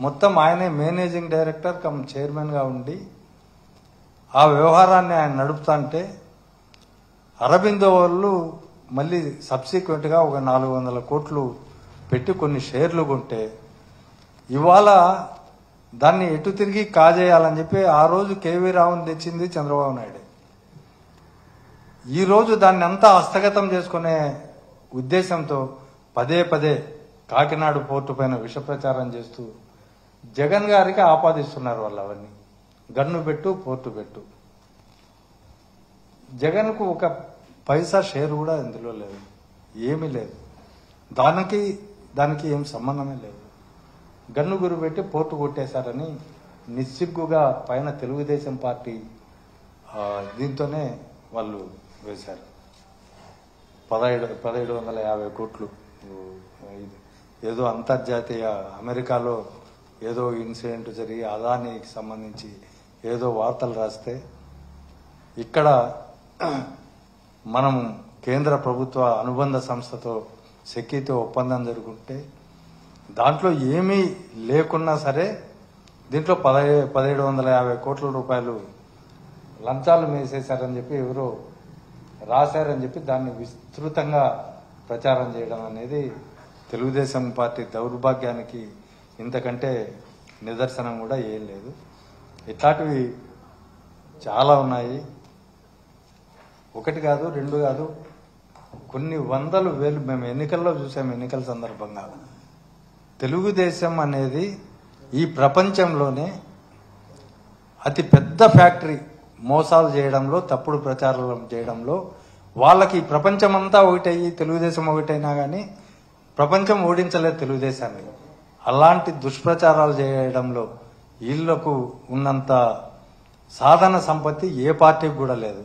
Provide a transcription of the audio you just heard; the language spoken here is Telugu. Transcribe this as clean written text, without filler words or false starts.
మొత్తం ఆయనే మేనేజింగ్ డైరెక్టర్ కమ్ చైర్మన్గా ఉండి ఆ వ్యవహారాన్ని ఆయన నడుపుతుంటే అరబిందో వాళ్ళు మళ్ళీ సబ్సిక్వెంట్గా ఒక 400 కోట్లు పెట్టి కొన్ని షేర్లు కొంటే ఇవాళ దాన్ని ఎటు తిరిగి కాజేయాలని చెప్పి ఆ రోజు కేవీ రావుని తెచ్చింది చంద్రబాబు నాయుడు. ఈరోజు దాన్ని అంతా హస్తగతం చేసుకునే ఉద్దేశంతో పదే పదే కాకినాడ పోర్టు పైన విష ప్రచారం చేస్తూ జగన్ గారికి ఆపాదిస్తున్నారు వాళ్ళు. అవన్నీ గన్ను పెట్టు పోర్టు పెట్టు. జగన్కు ఒక పైసా షేర్ కూడా ఇందులో లేదు, ఏమీ లేదు. దానికి ఏం సంబంధమే లేదు. గన్ను గురి పెట్టి పోర్టు కొట్టేశారని నిస్సిగ్గుగా పైన తెలుగుదేశం పార్టీ దీంతోనే వాళ్ళు వేశారు. 1750 కోట్లు ఏదో అంతర్జాతీయ అమెరికాలో ఏదో ఇన్సిడెంట్ జరిగి అదానికి సంబంధించి ఏదో వార్తలు రాస్తే ఇక్కడ మనం కేంద్ర ప్రభుత్వ అనుబంధ సంస్థతో సెక్యూరిటీ ఒప్పందం జరుగుతుంటే దాంట్లో ఏమీ లేకున్నా సరే దీంట్లో 1750 కోట్ల రూపాయలు లంచాలు మేసేశారని చెప్పి ఎవరో రాశారని చెప్పి దాన్ని విస్తృతంగా ప్రచారం చేయడం అనేది తెలుగుదేశం పార్టీ దౌర్భాగ్యానికి ఇంతకంటే నిదర్శనం కూడా ఏం లేదు. ఇట్లాంటివి చాలా ఉన్నాయి. ఒకటి కాదు, రెండు కాదు, కొన్ని వందలు వేలు మేము ఎన్నికల్లో చూసాం. ఎన్నికల సందర్భంగా తెలుగుదేశం అనేది ఈ ప్రపంచంలోనే అతి పెద్ద ఫ్యాక్టరీ. మోసాలు చేయడంలో, తప్పుడు ప్రచారం చేయడంలో వాళ్ళకి ప్రపంచమంతా ఒకటయ్యి తెలుగుదేశం ఒకటైనా కానీ ప్రపంచం ఓడించలేదు తెలుగుదేశాన్ని. అలాంటి దుష్ప్రచారాలు చేయడంలో వీళ్లకు ఉన్నంత సాధన సంపత్తి ఏ పార్టీకి కూడా లేదు.